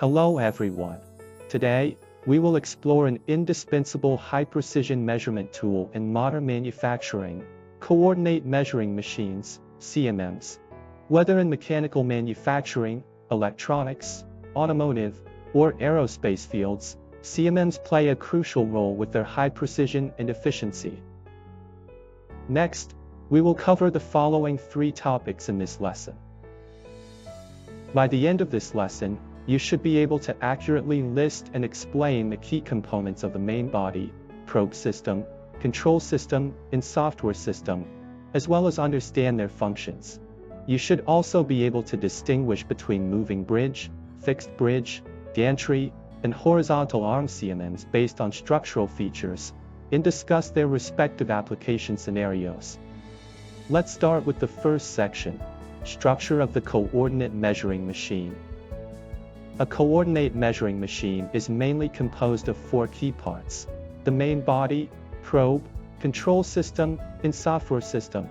Hello everyone. Today, we will explore an indispensable high-precision measurement tool in modern manufacturing, coordinate measuring machines, CMMs. Whether in mechanical manufacturing, electronics, automotive, or aerospace fields, CMMs play a crucial role with their high precision and efficiency. Next, we will cover the following 3 topics in this lesson. By the end of this lesson, you should be able to accurately list and explain the key components of the main body, probe system, control system, and software system, as well as understand their functions. You should also be able to distinguish between moving bridge, fixed bridge, gantry, and horizontal arm CMMs based on structural features, and discuss their respective application scenarios. Let's start with the first section, structure of the coordinate measuring machine. A coordinate measuring machine is mainly composed of 4 key parts: the main body, probe, control system, and software system.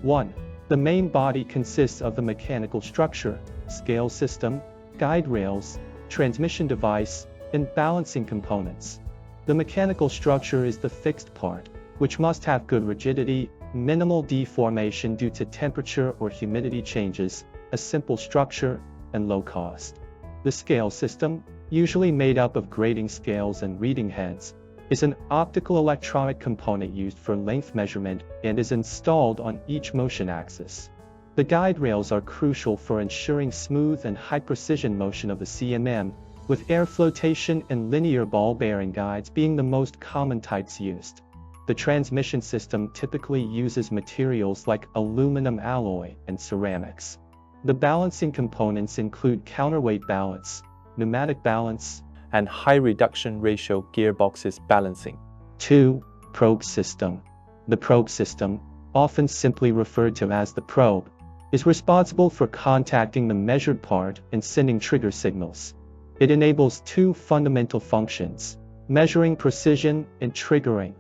1. The main body consists of the mechanical structure, scale system, guide rails, transmission device, and balancing components. The mechanical structure is the fixed part, which must have good rigidity, minimal deformation due to temperature or humidity changes, a simple structure, and low cost. The scale system, usually made up of grading scales and reading heads, is an optical electronic component used for length measurement and is installed on each motion axis. The guide rails are crucial for ensuring smooth and high-precision motion of the CMM, with air flotation and linear ball bearing guides being the most common types used. The transmission system typically uses materials like aluminum alloy and ceramics. The balancing components include counterweight balance, pneumatic balance, and high reduction ratio gearboxes balancing. 2. Probe system. The probe system, often simply referred to as the probe, is responsible for contacting the measured part and sending trigger signals. It enables 2 fundamental functions: measuring precision and triggering.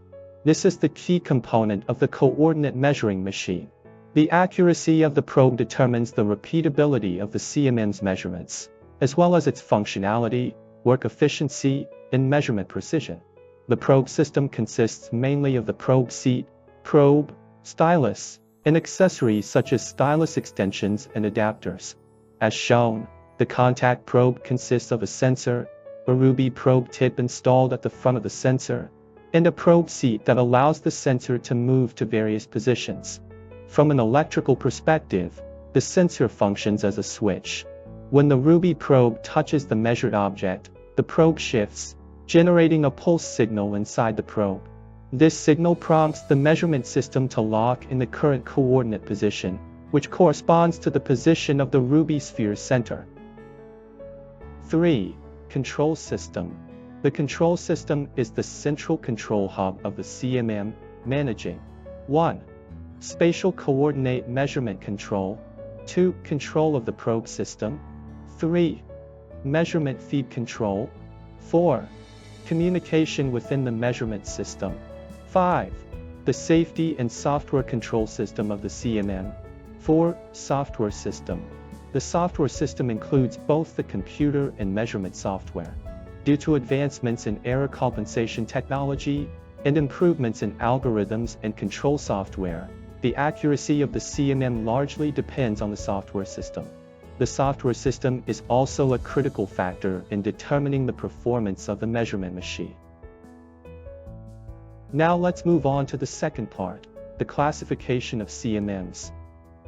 This is the key component of the coordinate measuring machine. The accuracy of the probe determines the repeatability of the CMM's measurements, as well as its functionality, work efficiency, and measurement precision. The probe system consists mainly of the probe seat, probe, stylus, and accessories such as stylus extensions and adapters. As shown, the contact probe consists of a sensor, a ruby probe tip installed at the front of the sensor, and a probe seat that allows the sensor to move to various positions. From an electrical perspective, the sensor functions as a switch. When the ruby probe touches the measured object, the probe shifts, generating a pulse signal inside the probe. This signal prompts the measurement system to lock in the current coordinate position, which corresponds to the position of the ruby sphere center. 3. Control system. The control system is the central control hub of the CMM, managing 1. Spatial coordinate measurement control, 2. Control of the probe system, 3. Measurement feed control, 4. Communication within the measurement system, 5. The safety and software control system of the CMM, 4. Software system. The software system includes both the computer and measurement software. Due to advancements in error compensation technology and improvements in algorithms and control software, the accuracy of the CMM largely depends on the software system. The software system is also a critical factor in determining the performance of the measurement machine. Now let's move on to the second part, the classification of CMMs.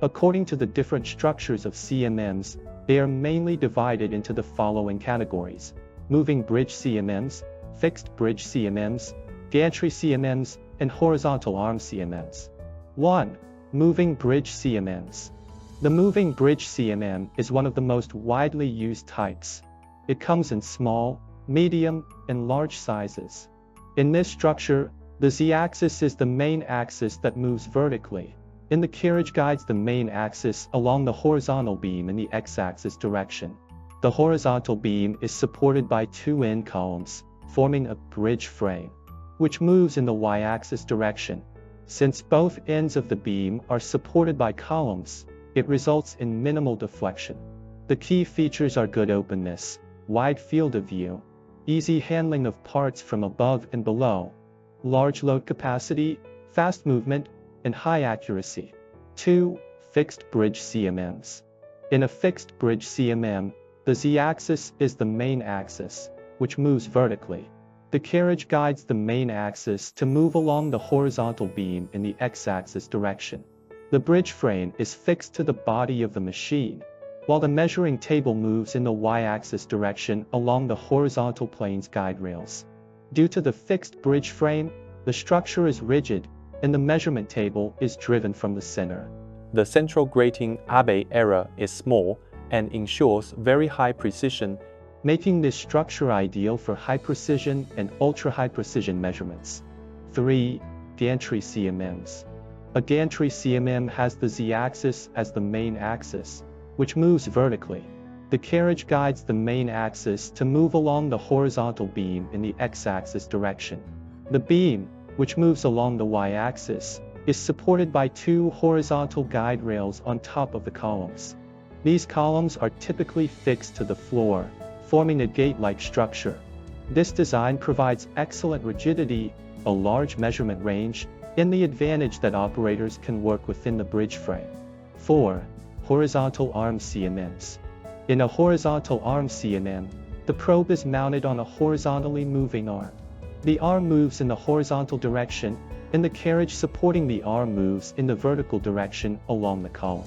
According to the different structures of CMMs, they are mainly divided into the following categories: moving bridge CMMs, fixed bridge CMMs, gantry CMMs, and horizontal arm CMMs. 1. Moving bridge CMMs. The moving bridge CMM is one of the most widely used types. It comes in small, medium, and large sizes. In this structure, the Z-axis is the main axis that moves vertically, and the carriage guides the main axis along the horizontal beam in the X-axis direction. The horizontal beam is supported by 2 end columns, forming a bridge frame, which moves in the Y-axis direction. Since both ends of the beam are supported by columns, it results in minimal deflection. The key features are good openness, wide field of view, easy handling of parts from above and below, large load capacity, fast movement, and high accuracy. 2. Fixed bridge CMMs. In a fixed bridge CMM, the Z-axis is the main axis, which moves vertically. The carriage guides the main axis to move along the horizontal beam in the X-axis direction. The bridge frame is fixed to the body of the machine, while the measuring table moves in the Y-axis direction along the horizontal plane's guide rails. Due to the fixed bridge frame, the structure is rigid, and the measurement table is driven from the center. The central grating Abbe error is small and ensures very high precision, making this structure ideal for high-precision and ultra-high-precision measurements. 3. Gantry CMMs. A gantry CMM has the Z-axis as the main axis, which moves vertically. The carriage guides the main axis to move along the horizontal beam in the X-axis direction. The beam, which moves along the Y-axis, is supported by two horizontal guide rails on top of the columns. These columns are typically fixed to the floor, forming a gate-like structure. This design provides excellent rigidity, a large measurement range, and the advantage that operators can work within the bridge frame. 4. Horizontal arm CMMs. In a horizontal arm CMM, the probe is mounted on a horizontally moving arm. The arm moves in the horizontal direction, and the carriage supporting the arm moves in the vertical direction along the column.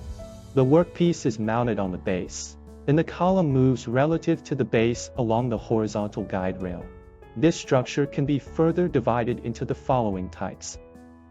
The workpiece is mounted on the base, and the column moves relative to the base along the horizontal guide rail. This structure can be further divided into the following types.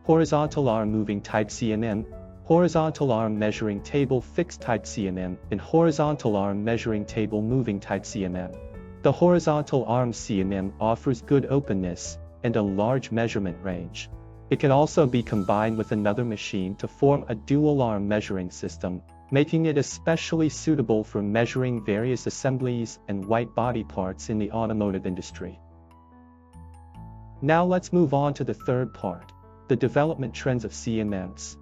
Horizontal arm moving type CMM, horizontal arm measuring table fixed type CMM, and horizontal arm measuring table moving type CMM. The horizontal arm CMM offers good openness and a large measurement range. It can also be combined with another machine to form a dual arm measuring system, making it especially suitable for measuring various assemblies and white body parts in the automotive industry. Now let's move on to the third part, the development trends of CMMs.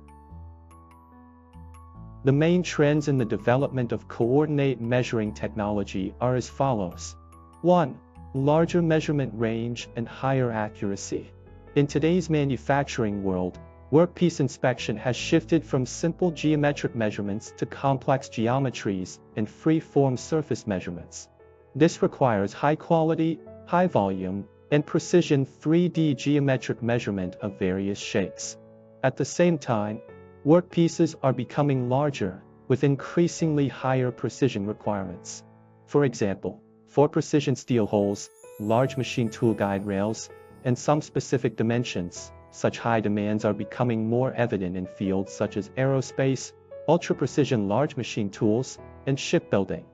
The main trends in the development of coordinate measuring technology are as follows. 1. Larger measurement range and higher accuracy. In today's manufacturing world, workpiece inspection has shifted from simple geometric measurements to complex geometries and free-form surface measurements. This requires high-quality, high-volume, and precision 3D geometric measurement of various shapes. At the same time, workpieces are becoming larger, with increasingly higher precision requirements. For example, for precision steel holes, large machine tool guide rails, and some specific dimensions, such high demands are becoming more evident in fields such as aerospace, ultra-precision large machine tools, and shipbuilding.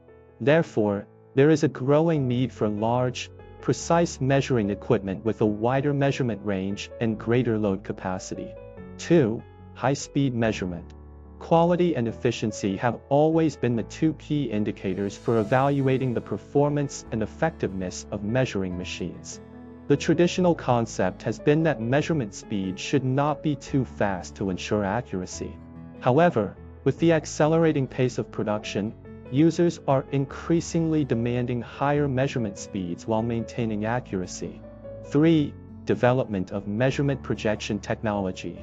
Therefore, there is a growing need for large, precise measuring equipment with a wider measurement range and greater load capacity. 2. High-speed measurement. Quality and efficiency have always been the two key indicators for evaluating the performance and effectiveness of measuring machines. The traditional concept has been that measurement speed should not be too fast to ensure accuracy. However, with the accelerating pace of production, users are increasingly demanding higher measurement speeds while maintaining accuracy. 3. Development of measurement projection technology.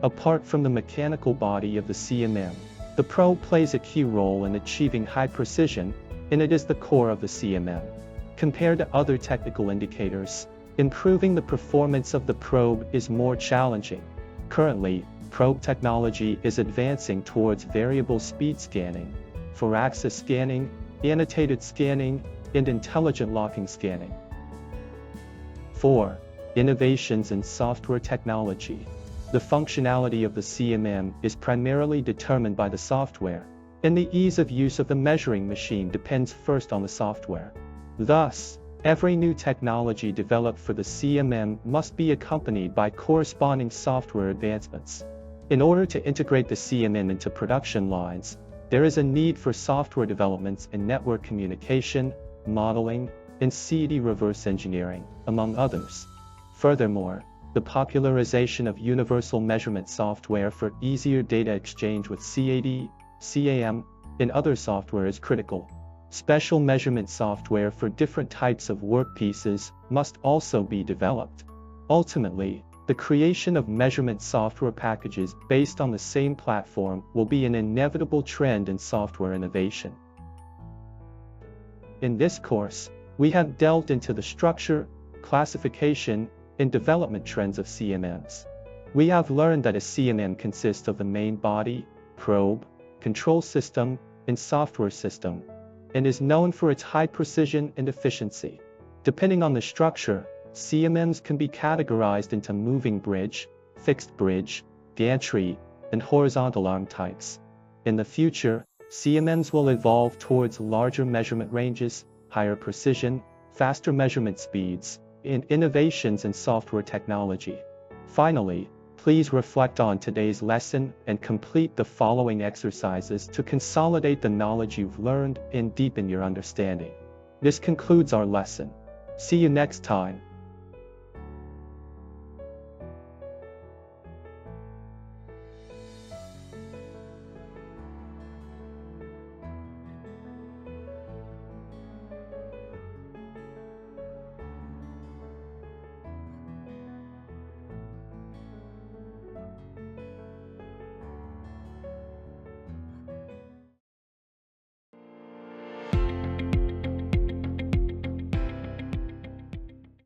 Apart from the mechanical body of the CMM, the probe plays a key role in achieving high precision, and it is the core of the CMM. Compared to other technical indicators, improving the performance of the probe is more challenging. Currently, probe technology is advancing towards variable speed scanning, four-axis scanning, annotated scanning, and intelligent locking scanning. 4. Innovations in software technology. The functionality of the CMM is primarily determined by the software, and the ease of use of the measuring machine depends first on the software. Thus, every new technology developed for the CMM must be accompanied by corresponding software advancements. In order to integrate the CMM into production lines, there is a need for software developments in network communication, modeling, and CAD reverse engineering, among others. Furthermore, the popularization of universal measurement software for easier data exchange with CAD, CAM, in other software is critical. Special measurement software for different types of workpieces must also be developed. Ultimately, the creation of measurement software packages based on the same platform will be an inevitable trend in software innovation. In this course, we have delved into the structure, classification, and development trends of CMMs. We have learned that a CMM consists of the main body, probe, control system, and software system, and is known for its high precision and efficiency. Depending on the structure, CMMs can be categorized into moving bridge, fixed bridge, gantry, and horizontal arm types. In the future, CMMs will evolve towards larger measurement ranges, higher precision, faster measurement speeds, and innovations in software technology. Finally, please reflect on today's lesson and complete the following exercises to consolidate the knowledge you've learned and deepen your understanding. This concludes our lesson. See you next time.